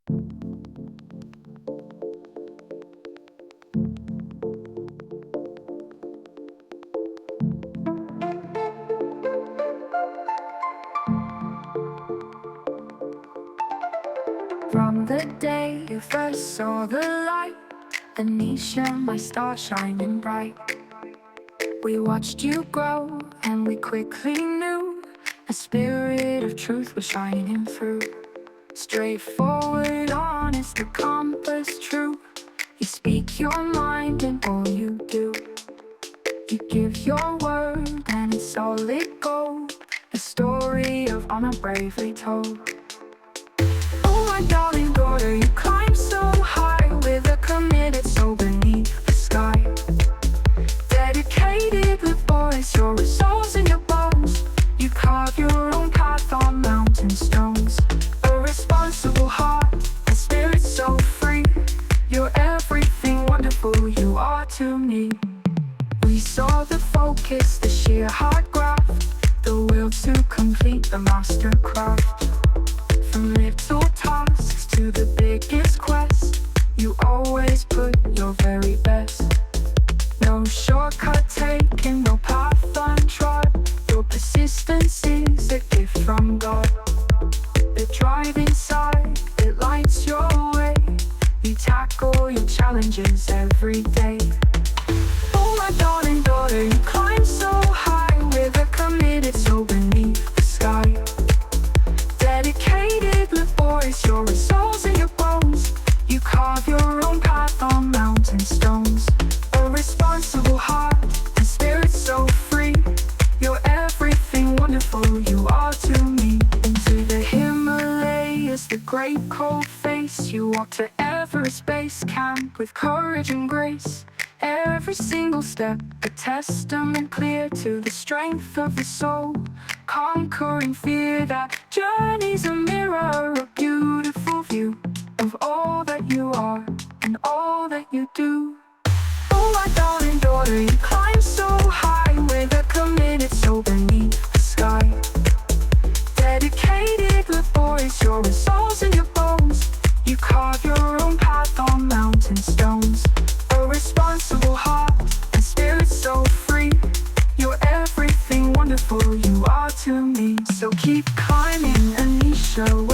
From the day you first saw the light, Anisha, my star shining bright. We watched you grow and we quickly knew a spirit of truth was shining through. Straightforward, honest, the compass true. You speak your mind in all you do. You give your word and it's solid gold, a story of honor bravely told. Oh my darling daughter, you climb so high with a committed soul beneath the sky. Dedicated with boys, your souls in your bones. You carve your own path on mountain stones. A responsible heart, a spirit so free. You're everything wonderful you are to me. We saw the focus, the sheer hard graft, the will to complete the mastercraft. From little tasks to the biggest quest, you always put your very best. No shortcut taken, no path untrod. Your persistence is a gift from God. The drive inside, it lights your way. You tackle your challenges every day. Oh my darling daughter, you climb so high with a committed soul beneath the sky. Dedicated with boys, your souls in your bones. You carve your own path on mountain stones. A responsible heart, a spirit so free. You're everything wonderful you are to me. Into the Himalayas, the great cold face, you walk to Everest base camp with courage and grace. Every single step, a testament clear to the strength of the soul. Conquering fear, that journey's a mirror, a beautiful view of all that you are and all that you do. Oh my darling daughter, you climb so high with a committed soul beneath the sky. Dedicated with boys, your souls in your bones. You carve your own path on mountain stones. A responsible heart, a spirit so free. You're everything wonderful you are to me. So keep climbing, Anisha.